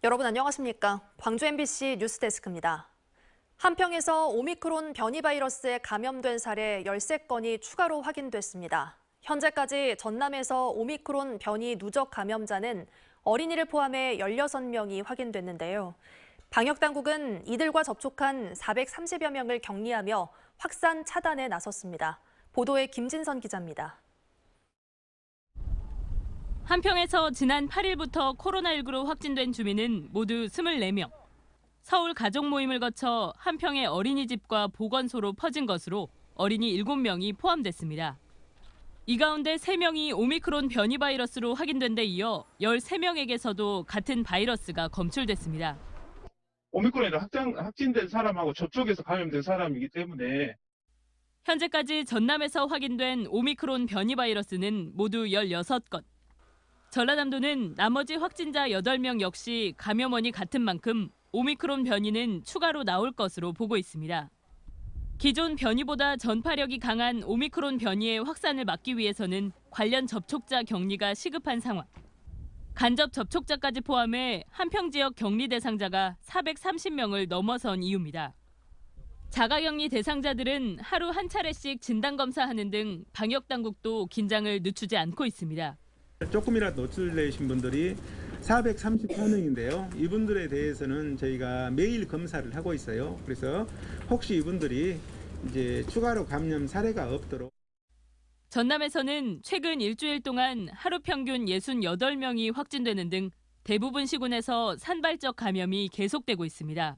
여러분 안녕하십니까? 광주 MBC 뉴스데스크입니다. 한평에서 오미크론 변이 바이러스에 감염된 사례 13건이 추가로 확인됐습니다. 현재까지 전남에서 오미크론 변이 누적 감염자는 어린이를 포함해 16명이 확인됐는데요. 방역당국은 이들과 접촉한 430여 명을 격리하며 확산 차단에 나섰습니다. 보도에 김진선 기자입니다. 한평에서 지난 8일부터 코로나19로 확진된 주민은 모두 24명. 서울 가족 모임을 거쳐 한평의 어린이집과 보건소로 퍼진 것으로 어린이 7명이 포함됐습니다. 이 가운데 3명이 오미크론 변이 바이러스로 확인된 데 이어 13명에게서도 같은 바이러스가 검출됐습니다. 오미크론으로 확진된 사람하고 접촉해서 감염된 사람이기 때문에 현재까지 전남에서 확인된 오미크론 변이 바이러스는 모두 16건. 전라남도는 나머지 확진자 8명 역시 감염원이 같은 만큼 오미크론 변이는 추가로 나올 것으로 보고 있습니다. 기존 변이보다 전파력이 강한 오미크론 변이의 확산을 막기 위해서는 관련 접촉자 격리가 시급한 상황. 간접 접촉자까지 포함해 한평 지역 격리 대상자가 430명을 넘어선 이유입니다. 자가격리 대상자들은 하루 한 차례씩 진단검사하는 등 방역당국도 긴장을 늦추지 않고 있습니다. 조금이라도 노출되신 분들이 434명인데요. 이분들에 대해서는 저희가 매일 검사를 하고 있어요. 그래서 혹시 이분들이 이제 추가로 감염 사례가 없도록. 전남에서는 최근 일주일 동안 하루 평균 68명이 확진되는 등 대부분 시군에서 산발적 감염이 계속되고 있습니다.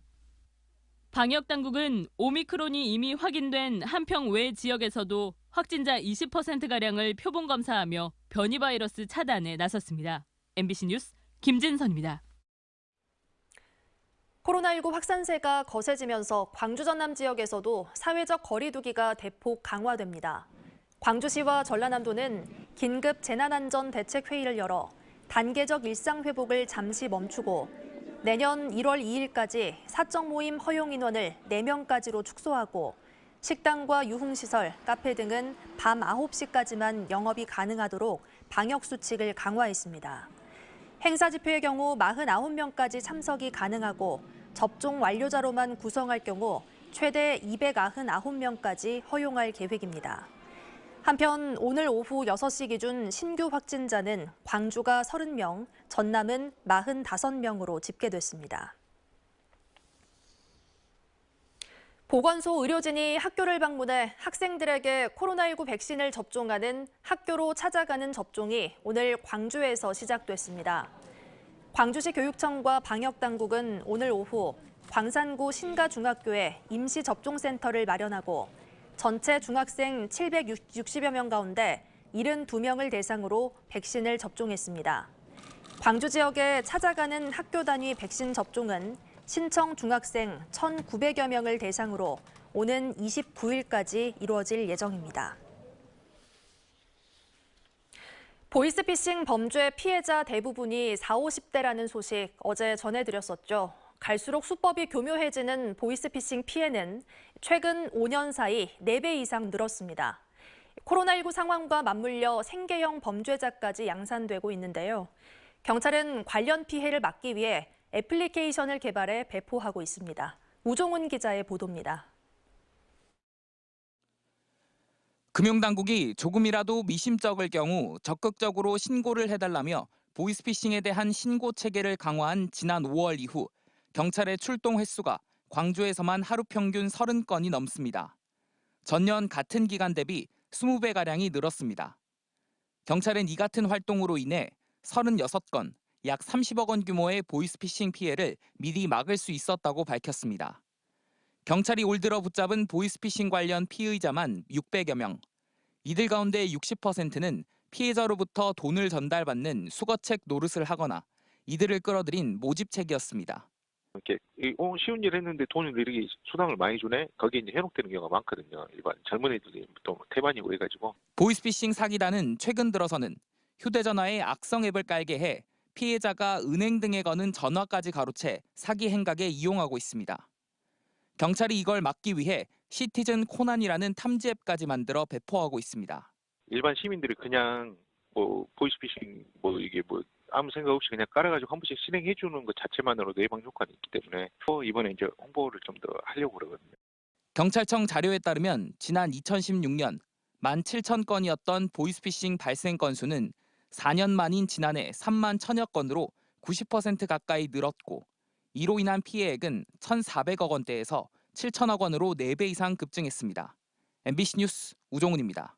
방역당국은 오미크론이 이미 확인된 한평 외 지역에서도 확진자 20%가량을 표본 검사하며 변이 바이러스 차단에 나섰습니다. MBC 뉴스 김진선입니다. 코로나19 확산세가 거세지면서 광주 전남 지역에서도 사회적 거리 두기가 대폭 강화됩니다. 광주시와 전라남도는 긴급 재난안전대책회의를 열어 단계적 일상 회복을 잠시 멈추고 내년 1월 2일까지 사적 모임 허용 인원을 4명까지로 축소하고 식당과 유흥시설, 카페 등은 밤 9시까지만 영업이 가능하도록 방역 수칙을 강화했습니다. 행사 집회의 경우 49명까지 참석이 가능하고 접종 완료자로만 구성할 경우 최대 299명까지 허용할 계획입니다. 한편 오늘 오후 6시 기준 신규 확진자는 광주가 30명, 전남은 45명으로 집계됐습니다. 보건소 의료진이 학교를 방문해 학생들에게 코로나19 백신을 접종하는 학교로 찾아가는 접종이 오늘 광주에서 시작됐습니다. 광주시 교육청과 방역당국은 오늘 오후 광산구 신가중학교에 임시접종센터를 마련하고 전체 중학생 760여 명 가운데 72명을 대상으로 백신을 접종했습니다. 광주 지역에 찾아가는 학교 단위 백신 접종은 신청 중학생 1,900여 명을 대상으로 오는 29일까지 이루어질 예정입니다. 보이스피싱 범죄 피해자 대부분이 40, 50대라는 소식 어제 전해드렸었죠. 갈수록 수법이 교묘해지는 보이스피싱 피해는 최근 5년 사이 4배 이상 늘었습니다. 코로나19 상황과 맞물려 생계형 범죄자까지 양산되고 있는데요. 경찰은 관련 피해를 막기 위해 애플리케이션을 개발해 배포하고 있습니다. 우종훈 기자의 보도입니다. 금융당국이 조금이라도 미심쩍을 경우 적극적으로 신고를 해달라며 보이스피싱에 대한 신고 체계를 강화한 지난 5월 이후 경찰의 출동 횟수가 광주에서만 하루 평균 30건이 넘습니다. 전년 같은 기간 대비 20배가량이 늘었습니다. 경찰은 이 같은 활동으로 인해 36건, 약 30억 원 규모의 보이스피싱 피해를 미리 막을 수 있었다고 밝혔습니다. 경찰이 올 들어 붙잡은 보이스피싱 관련 피의자만 600여 명. 이들 가운데 60%는 피해자로부터 돈을 전달받는 수거책 노릇을 하거나 이들을 끌어들인 모집책이었습니다. 이렇게 쉬운 일 했는데 돈을 이렇게 수당을 많이 주네? 거기에 이제 현혹되는 경우가 많거든요. 일반 젊은이들이 또 태반이고 해가지고. 보이스피싱 사기단은 최근 들어서는 휴대전화에 악성 앱을 깔게 해 피해자가 은행 등에 거는 전화까지 가로채 사기 행각에 이용하고 있습니다. 경찰이 이걸 막기 위해 시티즌 코난이라는 탐지 앱까지 만들어 배포하고 있습니다. 일반 시민들이 그냥 보이스피싱 이게 아무 생각 없이 그냥 깔아가지고 한 번씩 실행해 주는 것 자체만으로도 예방 효과는 있기 때문에 이번에 이제 홍보를 좀 더 하려고 그러거든요. 경찰청 자료에 따르면 지난 2016년 17,000건이었던 보이스피싱 발생 건수는 4년 만인 지난해 3만 1,000여 건으로 90% 가까이 늘었고 이로 인한 피해액은 1,400억 원대에서 7천억 원으로 4배 이상 급증했습니다. MBC 뉴스 우종훈입니다.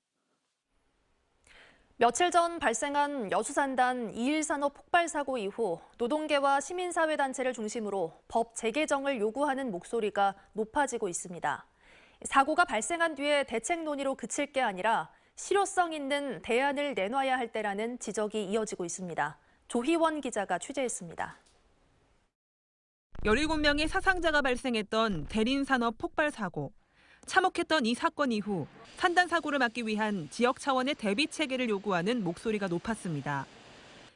며칠 전 발생한 여수산단 2일 산업 폭발 사고 이후 노동계와 시민사회단체를 중심으로 법 재개정을 요구하는 목소리가 높아지고 있습니다. 사고가 발생한 뒤에 대책 논의로 그칠 게 아니라 실효성 있는 대안을 내놔야 할 때라는 지적이 이어지고 있습니다. 조희원 기자가 취재했습니다. 17명의 사상자가 발생했던 대린산업 폭발 사고. 참혹했던 이 사건 이후 산단 사고를 막기 위한 지역 차원의 대비 체계를 요구하는 목소리가 높았습니다.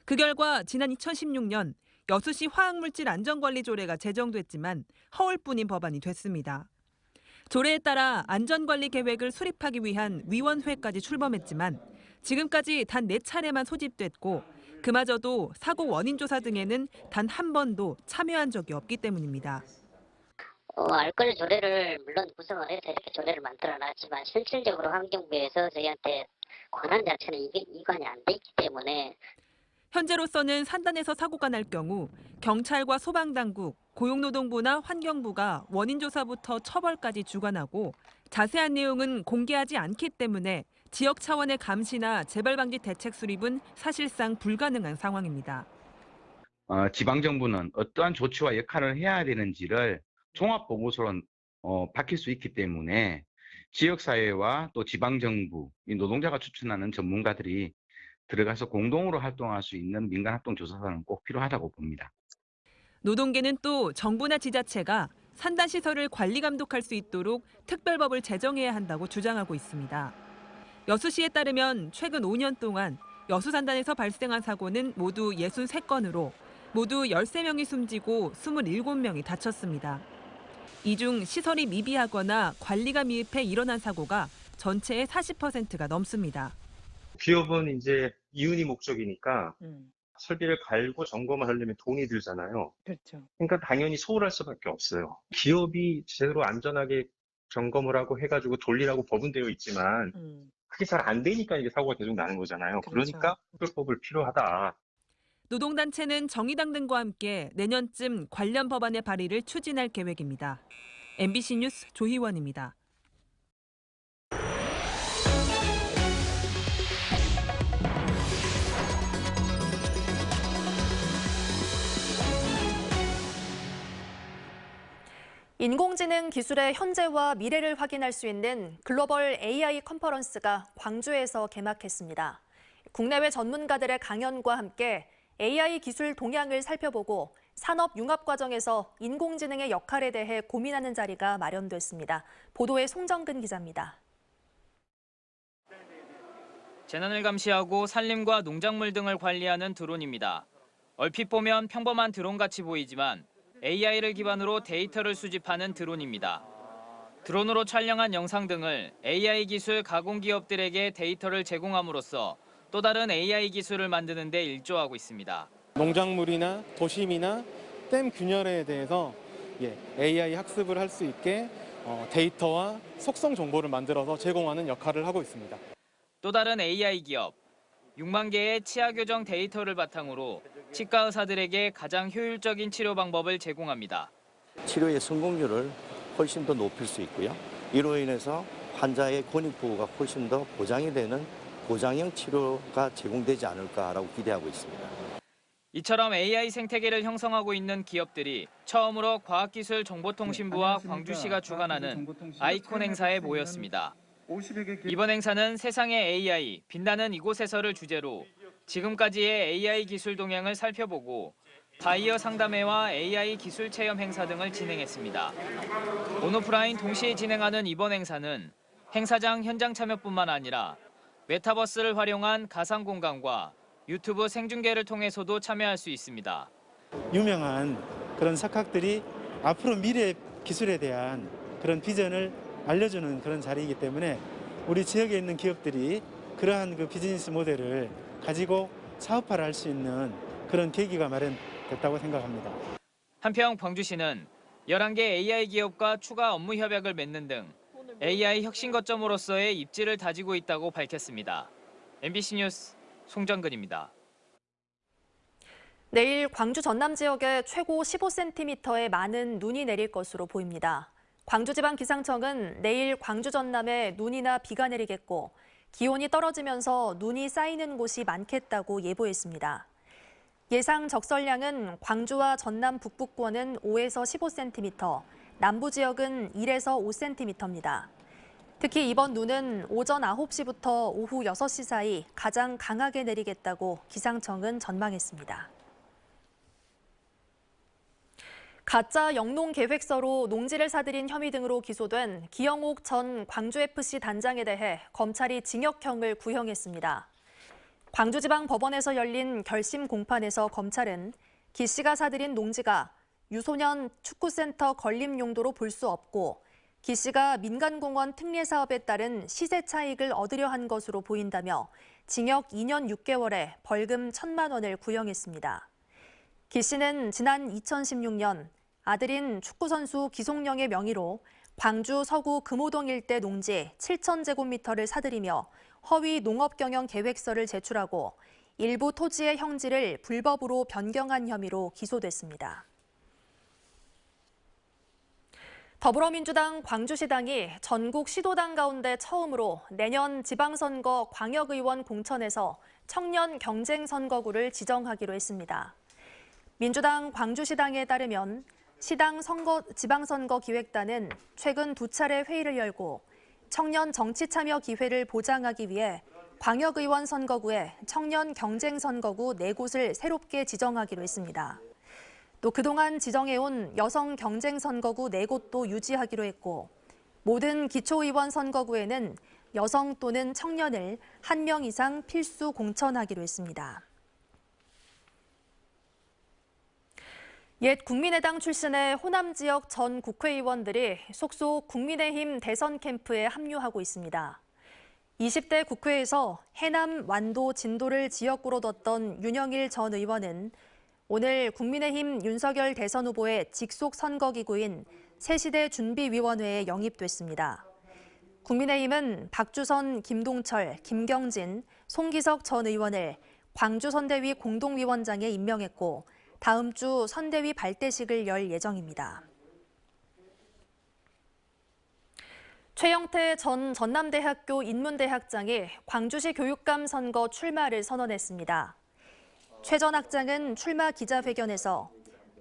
그 결과 지난 2016년 여수시 화학물질 안전관리조례가 제정됐지만 허울뿐인 법안이 됐습니다. 조례에 따라 안전관리 계획을 수립하기 위한 위원회까지 출범했지만 지금까지 단 4차례만 소집됐고 그마저도 사고 원인 조사 등에는 단 한 번도 참여한 적이 없기 때문입니다. 알코올 조례를 물론 구성을 해서 이렇게 조례를 만들어놨지만 실질적으로 환경부에서 저희한테 권한 자체는 이관이 안 돼 있기 때문에 현재로서는 산단에서 사고가 날 경우 경찰과 소방당국, 고용노동부나 환경부가 원인 조사부터 처벌까지 주관하고 자세한 내용은 공개하지 않기 때문에 지역 차원의 감시나 재발 방지 대책 수립은 사실상 불가능한 상황입니다. 지방정부는 어떠한 조치와 역할을 해야 되는지를 종합보고서로 밝힐 수 있기 때문에 지역사회와 또 지방정부, 이 노동자가 추천하는 전문가들이 들어가서 공동으로 활동할 수 있는 민간합동조사단은 꼭 필요하다고 봅니다. 노동계는 또 정부나 지자체가 산단시설을 관리 감독할 수 있도록 특별법을 제정해야 한다고 주장하고 있습니다. 여수시에 따르면 최근 5년 동안 여수산단에서 발생한 사고는 모두 63건으로 모두 13명이 숨지고 27명이 다쳤습니다. 이 중 시설이 미비하거나 관리가 미흡해 일어난 사고가 전체의 40%가 넘습니다. 기업은 이제 이윤이 목적이니까 설비를 갈고 점검을 하려면 돈이 들잖아요. 그렇죠. 그러니까 당연히 소홀할 수밖에 없어요. 기업이 제대로 안전하게 점검을 하고 해가지고 돌리라고 법은 되어 있지만 그게 잘 안 되니까 이게 사고가 계속 나는 거잖아요. 그렇죠. 그러니까 특별법을 필요하다. 노동단체는 정의당 등과 함께 내년쯤 관련 법안의 발의를 추진할 계획입니다. MBC 뉴스 조희원입니다. 인공지능 기술의 현재와 미래를 확인할 수 있는 글로벌 AI 컨퍼런스가 광주에서 개막했습니다. 국내외 전문가들의 강연과 함께 AI 기술 동향을 살펴보고 산업 융합 과정에서 인공지능의 역할에 대해 고민하는 자리가 마련됐습니다. 보도에 송정근 기자입니다. 재난을 감시하고 산림과 농작물 등을 관리하는 드론입니다. 얼핏 보면 평범한 드론같이 보이지만 AI를 기반으로 데이터를 수집하는 드론입니다. 드론으로 촬영한 영상 등을 AI 기술 가공 기업들에게 데이터를 제공함으로써 또 다른 AI 기술을 만드는 데 일조하고 있습니다. 농작물이나 도심이나 댐 균열에 대해서 AI 학습을 할 수 있게 데이터와 속성 정보를 만들어서 제공하는 역할을 하고 있습니다. 또 다른 AI 기업, 6만 개의 치아 교정 데이터를 바탕으로 치과 의사들에게 가장 효율적인 치료 방법을 제공합니다. 치료의 성공률을 훨씬 더 높일 수 있고요. 이로 인해서 환자의 권익보호가 훨씬 더 보장이 되는 보장형 치료가 제공되지 않을까라고 기대하고 있습니다. 이처럼 AI 생태계를 형성하고 있는 기업들이 처음으로 과학기술정보통신부와 광주시가 주관하는 아이콘 행사에 모였습니다. 이번 행사는 세상의 AI, 빛나는 이곳에서를 주제로 지금까지의 AI 기술 동향을 살펴보고 바이어 상담회와 AI 기술 체험 행사 등을 진행했습니다. 온오프라인 동시에 진행하는 이번 행사는 행사장 현장 참여뿐만 아니라 메타버스를 활용한 가상 공간과 유튜브 생중계를 통해서도 참여할 수 있습니다. 유명한 그런 석학들이 앞으로 미래 기술에 대한 그런 비전을 알려주는 그런 자리이기 때문에 우리 지역에 있는 기업들이 그러한 그 비즈니스 모델을 가지고 사업화를 할 수 있는 그런 계기가 마련됐다고 생각합니다. 한편 광주시는 11개 AI 기업과 추가 업무 협약을 맺는 등 AI 혁신 거점으로서의 입지를 다지고 있다고 밝혔습니다. MBC 뉴스 송정근입니다. 내일 광주 전남 지역에 최고 15cm의 많은 눈이 내릴 것으로 보입니다. 광주지방기상청은 내일 광주 전남에 눈이나 비가 내리겠고 기온이 떨어지면서 눈이 쌓이는 곳이 많겠다고 예보했습니다. 예상 적설량은 광주와 전남 북부권은 5에서 15cm, 남부 지역은 1에서 5cm입니다. 특히 이번 눈은 오전 9시부터 오후 6시 사이 가장 강하게 내리겠다고 기상청은 전망했습니다. 가짜 영농 계획서로 농지를 사들인 혐의 등으로 기소된 기영옥 전 광주FC 단장에 대해 검찰이 징역형을 구형했습니다. 광주지방법원에서 열린 결심 공판에서 검찰은 기 씨가 사들인 농지가 유소년 축구센터 건립 용도로 볼 수 없고 기 씨가 민간공원 특례 사업에 따른 시세 차익을 얻으려 한 것으로 보인다며 징역 2년 6개월에 벌금 1,000만 원을 구형했습니다. 기 씨는 지난 2016년 아들인 축구선수 기송령의 명의로 광주 서구 금호동 일대 농지 7,000제곱미터를 사들이며 허위 농업경영 계획서를 제출하고 일부 토지의 형지를 불법으로 변경한 혐의로 기소됐습니다. 더불어민주당 광주시당이 전국 시도당 가운데 처음으로 내년 지방선거 광역의원 공천에서 청년 경쟁선거구를 지정하기로 했습니다. 민주당 광주시당에 따르면 시당 지방선거기획단은 최근 2차례 회의를 열고 청년 정치참여 기회를 보장하기 위해 광역의원 선거구에 청년 경쟁선거구 4곳을 새롭게 지정하기로 했습니다. 또 그동안 지정해온 여성 경쟁선거구 4곳도 유지하기로 했고 모든 기초의원 선거구에는 여성 또는 청년을 1명 이상 필수 공천하기로 했습니다. 옛 국민의당 출신의 호남 지역 전 국회의원들이 속속 국민의힘 대선 캠프에 합류하고 있습니다. 20대 국회에서 해남, 완도, 진도를 지역구로 뒀던 윤영일 전 의원은 오늘 국민의힘 윤석열 대선 후보의 직속 선거기구인 새시대 준비위원회에 영입됐습니다. 국민의힘은 박주선, 김동철, 김경진, 송기석 전 의원을 광주선대위 공동위원장에 임명했고 다음 주 선대위 발대식을 열 예정입니다. 최영태 전 전남대학교 인문대학장이 광주시 교육감 선거 출마를 선언했습니다. 최 전 학장은 출마 기자회견에서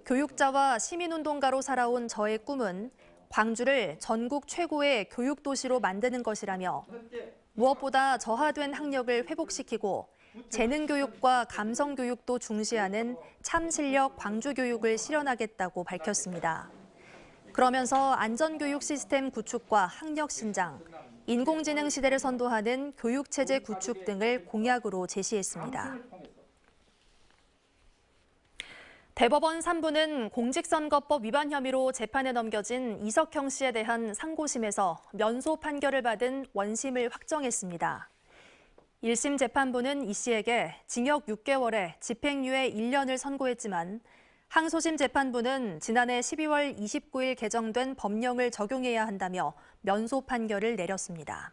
교육자와 시민운동가로 살아온 저의 꿈은 광주를 전국 최고의 교육도시로 만드는 것이라며 무엇보다 저하된 학력을 회복시키고 재능교육과 감성교육도 중시하는 참실력 광주교육을 실현하겠다고 밝혔습니다. 그러면서 안전교육 시스템 구축과 학력 신장, 인공지능 시대를 선도하는 교육체제 구축 등을 공약으로 제시했습니다. 대법원 3부는 공직선거법 위반 혐의로 재판에 넘겨진 이석형 씨에 대한 상고심에서 면소 판결을 받은 원심을 확정했습니다. 1심 재판부는 이 씨에게 징역 6개월에 집행유예 1년을 선고했지만 항소심 재판부는 지난해 12월 29일 개정된 법령을 적용해야 한다며 면소 판결을 내렸습니다.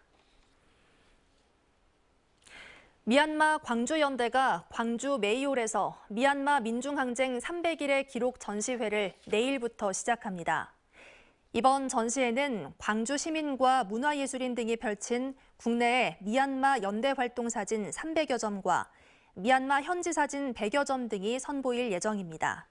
미얀마 광주연대가 광주 메이홀에서 미얀마 민중항쟁 300일의 기록 전시회를 내일부터 시작합니다. 이번 전시회는 광주 시민과 문화예술인 등이 펼친 국내의 미얀마 연대 활동 사진 300여 점과 미얀마 현지 사진 100여 점 등이 선보일 예정입니다.